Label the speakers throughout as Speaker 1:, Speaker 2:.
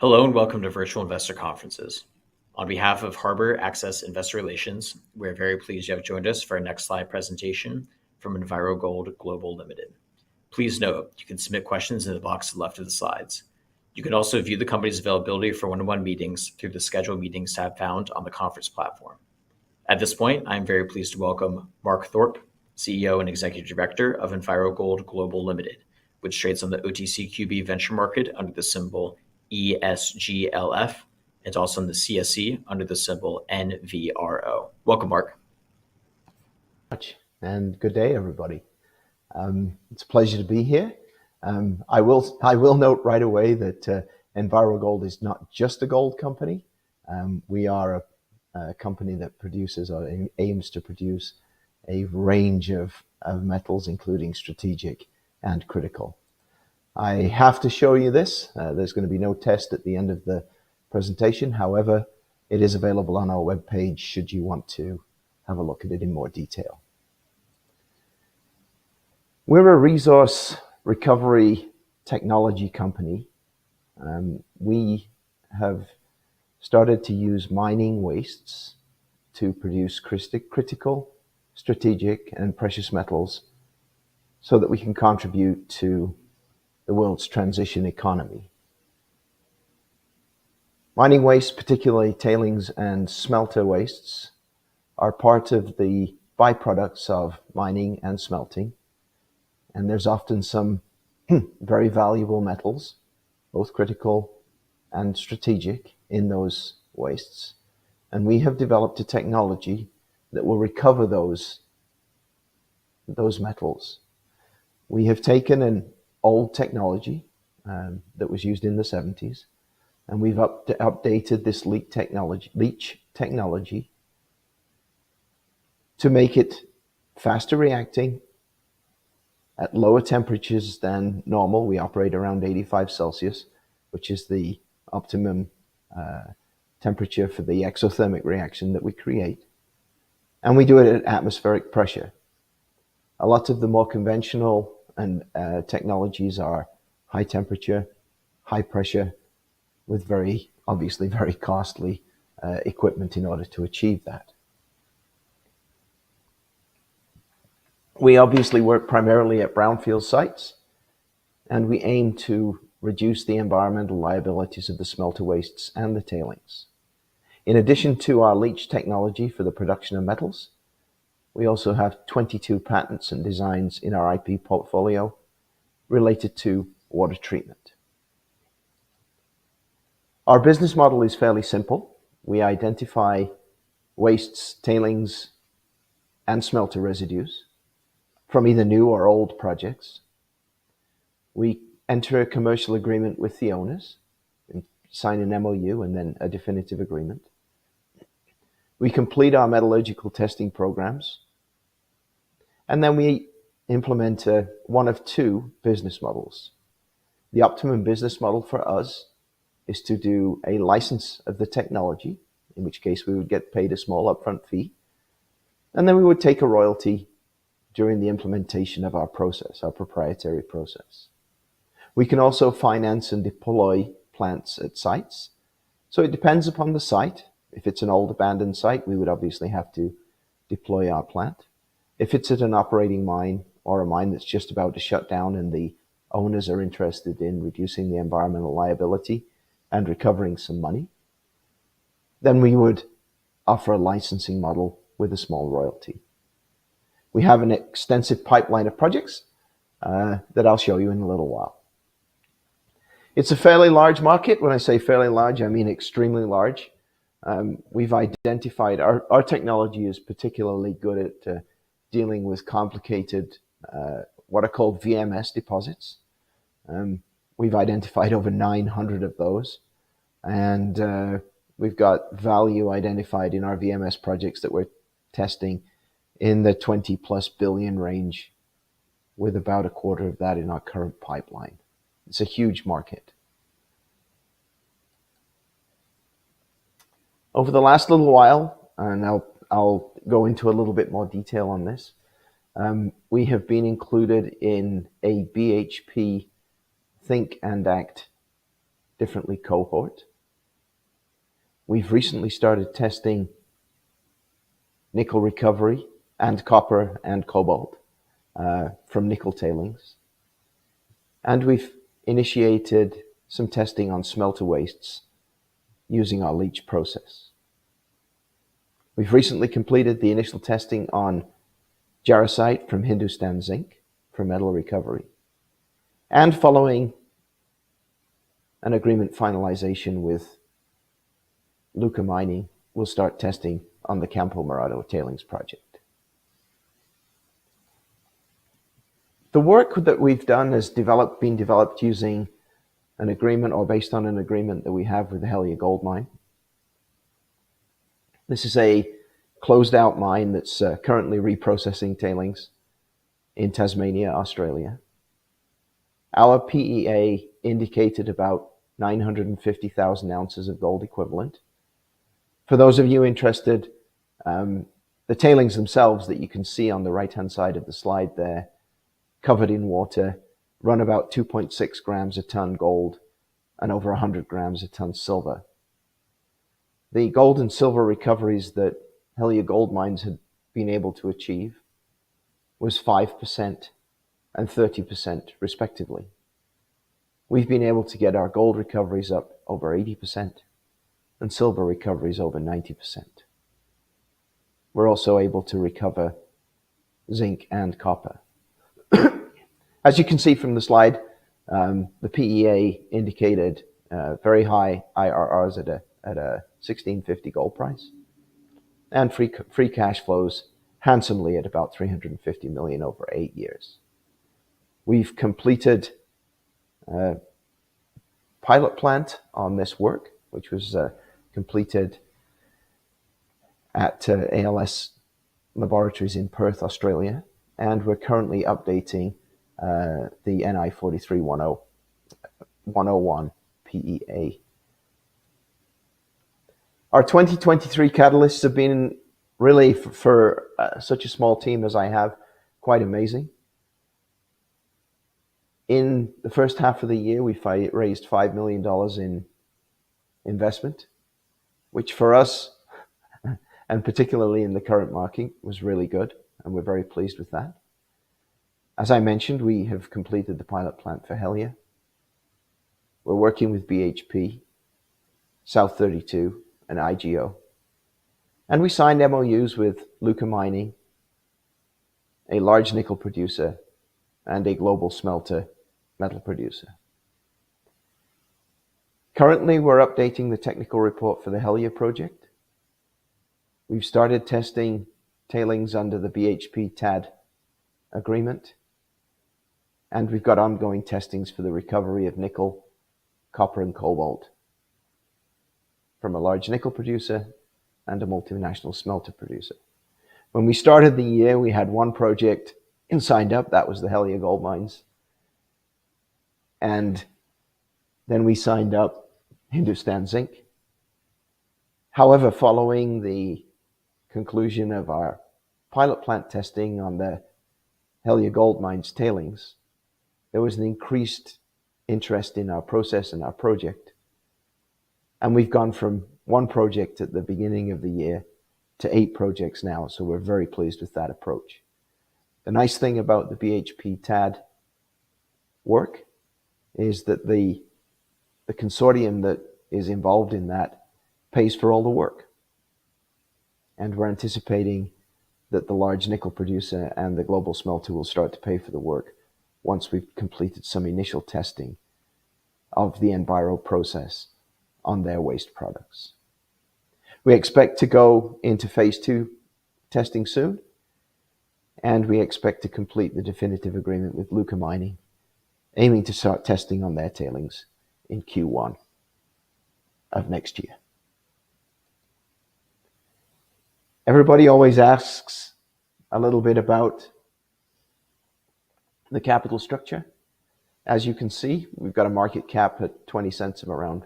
Speaker 1: Hello and welcome to Virtual Investor Conferences. On behalf of Harbor Access Investor Relations, we're very pleased you have joined us for our next slide presentation from EnviroGold Global Limited. Please note, you can submit questions in the box to the left of the slides. You can also view the company's availability for one-on-one meetings through the Schedule Meetings tab found on the conference platform. At this point, I'm very pleased to welcome Mark Thorpe, CEO and Executive Director of EnviroGold Global Limited, which trades on the OTCQB venture market under the symbol ESGLF, and also on the CSE under the symbol NVRO. Welcome, Mark.
Speaker 2: And good day, everybody. It's a pleasure to be here. I will note right away that EnviroGold is not just a gold company. We are a company that produces or aims to produce a range of metals, including strategic and critical. I have to show you this. There's going to be no test at the end of the presentation. However, it is available on our webpage should you want to have a look at it in more detail. We're a resource recovery technology company. We have started to use mining wastes to produce critical, strategic, and precious metals so that we can contribute to the world's transition economy. Mining waste, particularly tailings and smelter wastes, are part of the byproducts of mining and smelting. And there's often some very valuable metals, both critical and strategic, in those wastes. And we have developed a technology that will recover those metals. We have taken an old technology that was used in the 70s, and we've updated this leach technology to make it faster reacting at lower temperatures than normal. We operate around 85 Celsius, which is the optimum temperature for the exothermic reaction that we create. And we do it at atmospheric pressure. A lot of the more conventional and technologies are high temperature, high pressure, with obviously very costly equipment in order to achieve that. We obviously work primarily at brownfield sites, and we aim to reduce the environmental liabilities of the smelter wastes and the tailings. In addition to our leach technology for the production of metals, we also have 22 patents and designs in our IP portfolio related to water treatment. Our business model is fairly simple. We identify wastes, tailings, and smelter residues from either new or old projects. We enter a commercial agreement with the owners and sign an MOU and then a definitive agreement. We complete our metallurgical testing programs, and then we implement one of two business models. The optimum business model for us is to do a license of the technology, in which case we would get paid a small upfront fee, and then we would take a royalty during the implementation of our process, our proprietary process. We can also finance and deploy plants at sites. So it depends upon the site. If it's an old abandoned site, we would obviously have to deploy our plant. If it's at an operating mine or a mine that's just about to shut down and the owners are interested in reducing the environmental liability and recovering some money, then we would offer a licensing model with a small royalty. We have an extensive pipeline of projects that I'll show you in a little while. It's a fairly large market. When I say fairly large, I mean extremely large. We've identified our technology is particularly good at dealing with complicated, what are called VMS deposits. We've identified over 900 of those, and we've got value identified in our VMS projects that we're testing in the 20+ billion range, with about a quarter of that in our current pipeline. It's a huge market. Over the last little while, and I'll go into a little bit more detail on this, we have been included in a BHP Think and Act differently cohort. We've recently started testing nickel recovery and copper and cobalt from nickel tailings. And we've initiated some testing on smelter wastes using our leach process. We've recently completed the initial testing on jarosite from Hindustan Zinc for metal recovery. And following an agreement finalization with Luca Mining, we'll start testing on the Campo Morado tailings project. The work that we've done has been developed using an agreement or based on an agreement that we have with the Helia Gold Mine. This is a closed out mine that's currently reprocessing tailings in Tasmania, Australia. Our PEA indicated about 950,000 ounces of gold equivalent. For those of you interested, the tailings themselves that you can see on the right-hand side of the slide there, covered in water, run about 2.6 grams a ton gold and over 100 grams a ton silver. The gold and silver recoveries that Helia Gold Mines had been able to achieve was 5% and 30% respectively. We've been able to get our gold recoveries up over 80% and silver recoveries over 90%. We're also able to recover zinc and copper. As you can see from the slide, the PEA indicated very high IRRs at a $1,650 gold price, and free cash flows handsomely at about $350 million over 8 years. We've completed a pilot plant on this work, which was completed at ALS Laboratories in Perth, Australia, and we're currently updating the NI 43-101 PEA. Our 2023 catalysts have been really, for such a small team as I have, quite amazing. In the first half of the year, we raised $5 million in investment, which for us, and particularly in the current market, was really good, and we're very pleased with that. As I mentioned, we have completed the pilot plant for Helia. We're working with BHP, South 32, and IGO. And we signed MOUs with Luca Mining, a large nickel producer, and a global smelter metal producer. Currently, we're updating the technical report for the Helia project. We've started testing tailings under the BHP TAD agreement, and we've got ongoing testings for the recovery of nickel, copper, and cobalt from a large nickel producer and a multinational smelter producer. When we started the year, we had one project signed up, that was the Helia Gold Mines. And then we signed up Hindustan Zinc. However, following the conclusion of our pilot plant testing on the Helia Gold Mines tailings, there was an increased interest in our process and our project. And we've gone from one project at the beginning of the year to 8 projects now, so we're very pleased with that approach. The nice thing about the BHP TAD work is that the consortium that is involved in that pays for all the work. And we're anticipating that the large nickel producer and the global smelter will start to pay for the work once we've completed some initial testing of the NVRO process on their waste products. We expect to go into phase 2 testing soon, and we expect to complete the definitive agreement with Luca Mining, aiming to start testing on their tailings in Q1 of next year. Everybody always asks a little bit about the capital structure. As you can see, we've got a market cap at 20 cents of around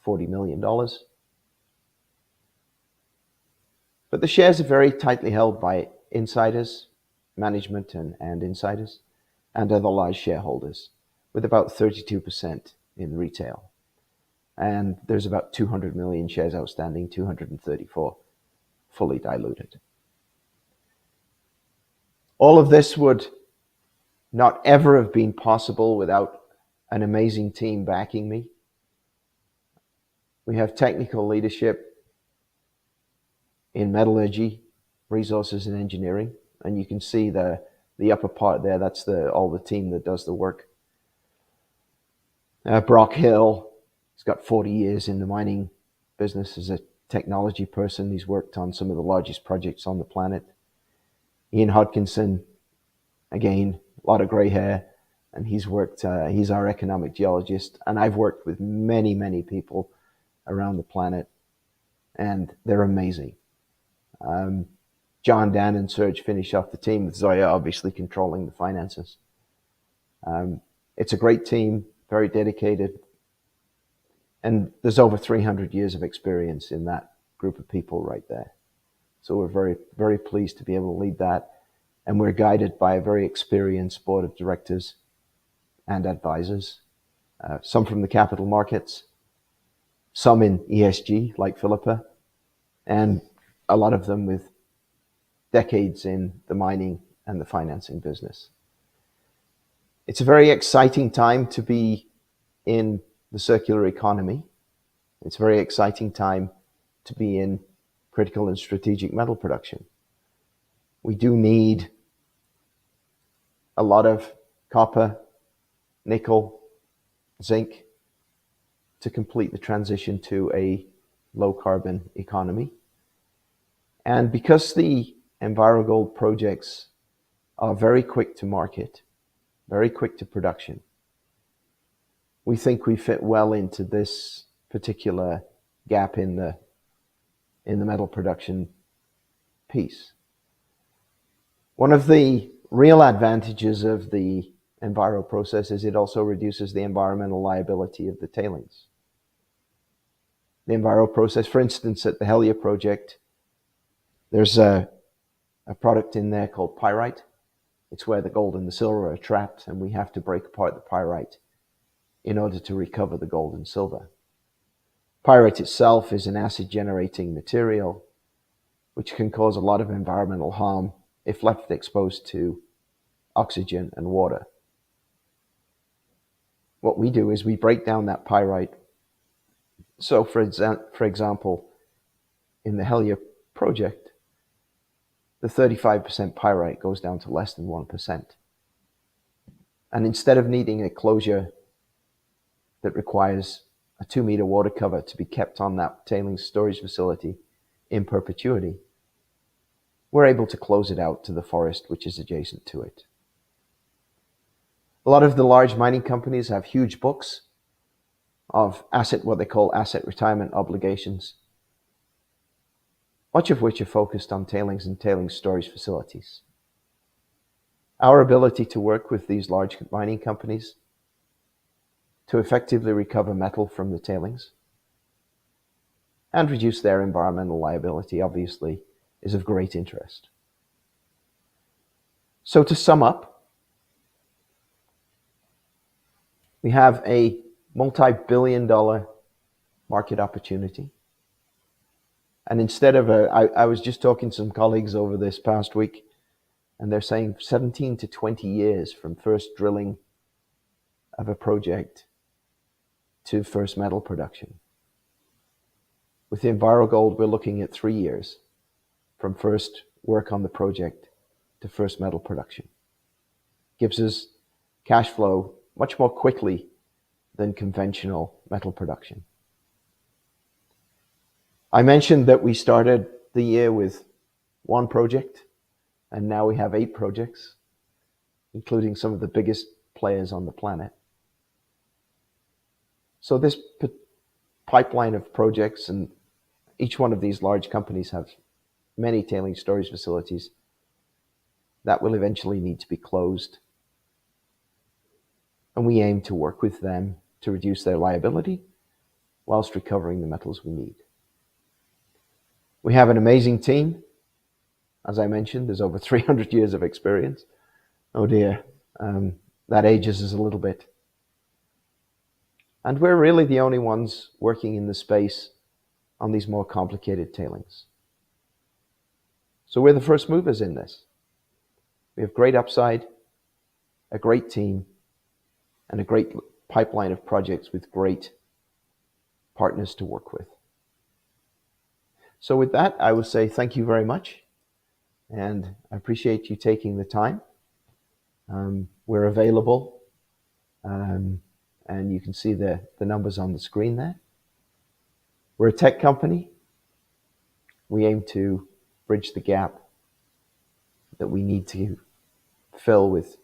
Speaker 2: $40 million. But the shares are very tightly held by insiders, management and insiders, and other large shareholders, with about 32% in retail. and there's about 200 million shares outstanding, 234 fully diluted. All of this would not ever have been possible without an amazing team backing me. We have technical leadership in metallurgy, resources, and engineering, and you can see the upper part there. That's all the team that does the work. Brock Hill, he's got 40 years in the mining business as a technology person. He's worked on some of the largest projects on the planet. Ian Hodkinson, again, a lot of gray hair, and he's our economic geologist. And I've worked with many, many people around the planet, and they're amazing. John, Dan, and Serge finish off the team, with Zoya obviously controlling the finances. It's a great team, very dedicated, and there's over 300 years of experience in that group of people right there. So we're very, very pleased to be able to lead that, and we're guided by a very experienced board of directors and advisors, some from the capital markets, some in ESG, like Philippa, and a lot of them with decades in the mining and the financing business. It's a very exciting time to be in the circular economy. It's a very exciting time to be in critical and strategic metal production. We do need a lot of copper, nickel, zinc to complete the transition to a low carbon economy. And because the EnviroGold projects are very quick to market, very quick to production, we think we fit well into this particular gap in the metal production piece. One of the real advantages of the Enviro process is it also reduces the environmental liability of the tailings. The Enviro process, for instance, at the Helia project, there's a product in there called pyrite. It's where the gold and the silver are trapped, and we have to break apart the pyrite in order to recover the gold and silver. Pyrite itself is an acid-generating material which can cause a lot of environmental harm if left exposed to oxygen and water. What we do is we break down that pyrite. So for example, in the Helia project, the 35% pyrite goes down to less than 1%. And instead of needing a closure that requires a 2-meter water cover to be kept on that tailings storage facility in perpetuity, we're able to close it out to the forest which is adjacent to it. A lot of the large mining companies have huge books of what they call asset retirement obligations, much of which are focused on tailings and tailings storage facilities. Our ability to work with these large mining companies to effectively recover metal from the tailings and reduce their environmental liability, obviously, is of great interest. So to sum up, we have a multi-billion-dollar market opportunity. And instead of I was just talking to some colleagues over this past week, and they're saying 17 to 20 years from first drilling of a project to first metal production. With the EnviroGold, we're looking at 3 years from first work on the project to first metal production. Gives us cash flow much more quickly than conventional metal production. I mentioned that we started the year with 1 project, and now we have 8 projects, including some of the biggest players on the planet. So this pipeline of projects, and each one of these large companies have many tailings storage facilities that will eventually need to be closed. And we aim to work with them to reduce their liability whilst recovering the metals we need. We have an amazing team. As I mentioned, there's over 300 years of experience. Oh dear, that ages us a little bit. And we're really the only ones working in the space on these more complicated tailings. So we're the first movers in this. We have great upside, a great team, and a great pipeline of projects with great partners to work with. So with that, I will say thank you very much, and I appreciate you taking the time. We're available, and you can see the numbers on the screen there. We're a tech company. We aim to bridge the gap that we need to fill with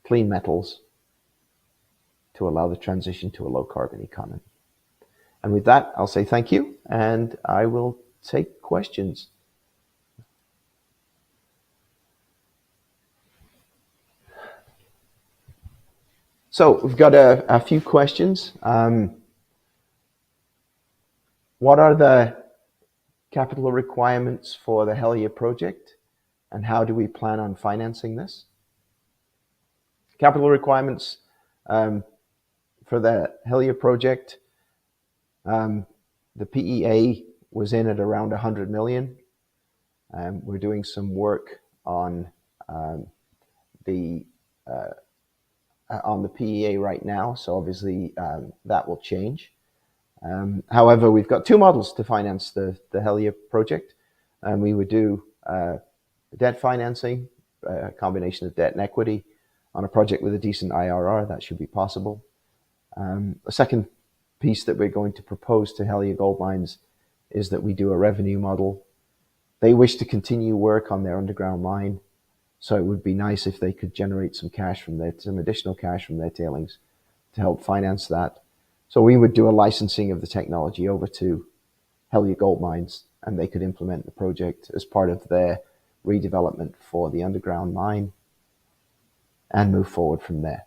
Speaker 2: clean metals to allow the transition to a low carbon economy. And with that, I'll say thank you, and I will take questions. So we've got a few questions. What are the capital requirements for the Helia project, and how do we plan on financing this? Capital requirements for the Helia project, the PEA was in at around 100 million. We're doing some work on the PEA right now, so obviously that will change. However, we've got two models to finance the Helia project. We would do debt financing, a combination of debt and equity on a project with a decent IRR. That should be possible. The second piece that we're going to propose to Helia Gold Mines is that we do a revenue model. They wish to continue work on their underground mine, so it would be nice if they could generate some additional cash from their tailings to help finance that. So we would do a licensing of the technology over to Helia Gold Mines, and they could implement the project as part of their redevelopment for the underground mine and move forward from there.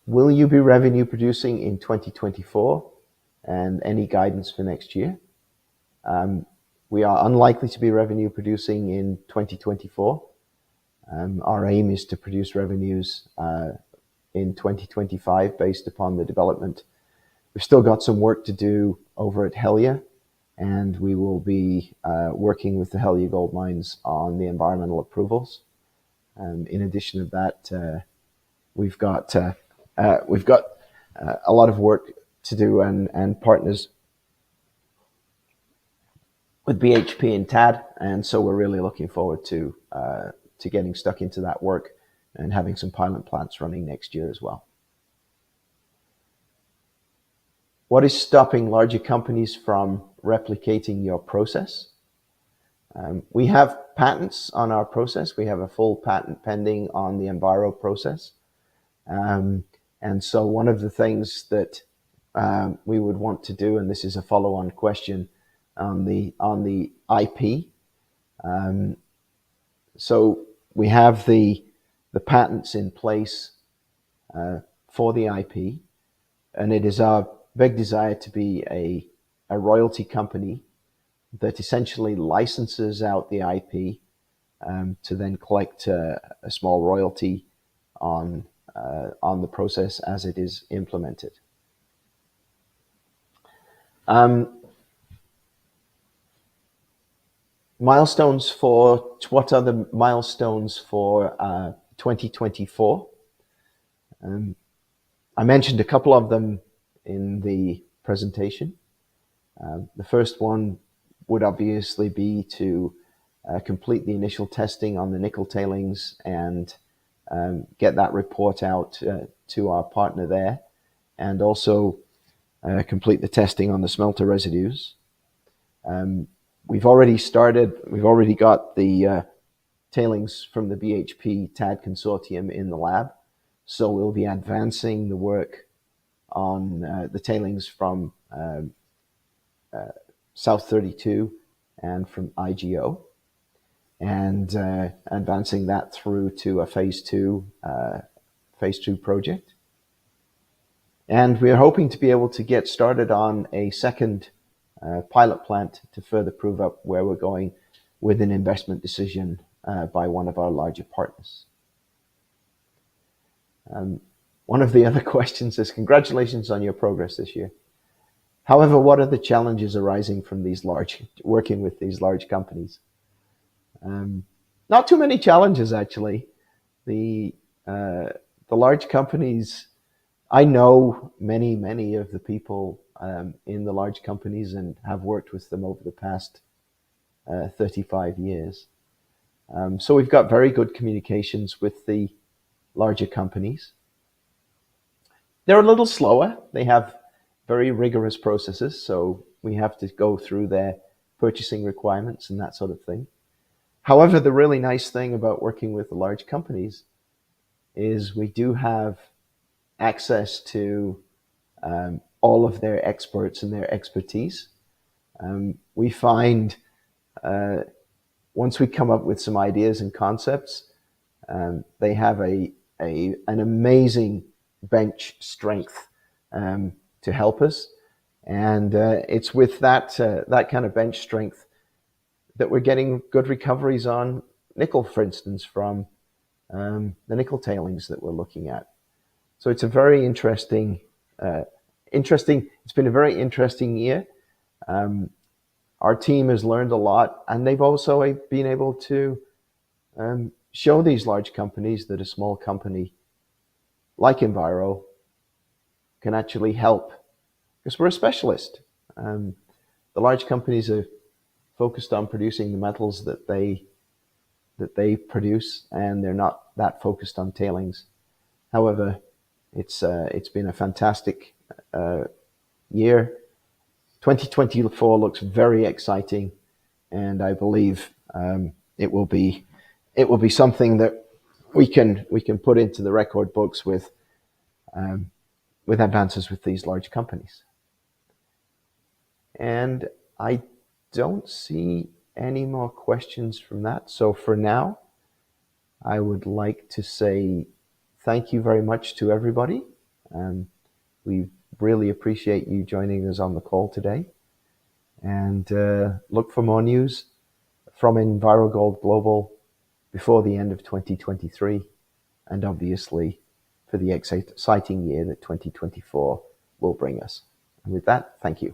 Speaker 2: Will you be revenue producing in 2024, and any guidance for next year? We are unlikely to be revenue producing in 2024. Our aim is to produce revenues in 2025 based upon the development. We've still got some work to do over at Helia, and we will be working with the Helia Gold Mines on the environmental approvals. In addition to that, we've got a lot of work to do and partners with BHP and TAD, and so we're really looking forward to getting stuck into that work and having some pilot plants running next year as well. What is stopping larger companies from replicating your process? We have patents on our process. We have a full patent pending on the NVRO process. And so one of the things that we would want to do, and this is a follow-on question on the IP. So we have the patents in place for the IP, and it is our big desire to be a royalty company that essentially licenses out the IP to then collect a small royalty on the process as it is implemented. Milestones for, what are the milestones for 2024? I mentioned a couple of them in the presentation. The first one would obviously be to complete the initial testing on the nickel tailings and get that report out to our partner there, and also complete the testing on the smelter residues. We've already got the tailings from the BHP TAD consortium in the lab, so we'll be advancing the work on the tailings from South 32 and from IGO, and advancing that through to a phase two project. And we're hoping to be able to get started on a second pilot plant to further prove up where we're going with an investment decision by one of our larger partners. One of the other questions is, congratulations on your progress this year. However, what are the challenges arising from working with these large companies? Not too many challenges, actually. The large companies, I know many of the people in the large companies and have worked with them over the past 35 years. So we've got very good communications with the larger companies. They're a little slower. They have very rigorous processes, so we have to go through their purchasing requirements and that sort of thing. However, the really nice thing about working with the large companies is we do have access to all of their experts and their expertise. We find once we come up with some ideas and concepts, they have an amazing bench strength to help us, and it's with that kind of bench strength that we're getting good recoveries on nickel, for instance, from the nickel tailings that we're looking at. So it's a very interesting. It's been a very interesting year. Our team has learned a lot, and they've also been able to show these large companies that a small company like Enviro can actually help, because we're a specialist. The large companies are focused on producing the metals that they produce, and they're not that focused on tailings. However, it's been a fantastic year. 2024 looks very exciting, and I believe it will be something that we can put into the record books with advances with these large companies. And I don't see any more questions from that. So for now, I would like to say thank you very much to everybody. We really appreciate you joining us on the call today. And look for more news from EnviroGold Global before the end of 2023, and obviously for the exciting year that 2024 will bring us. And with that, thank you.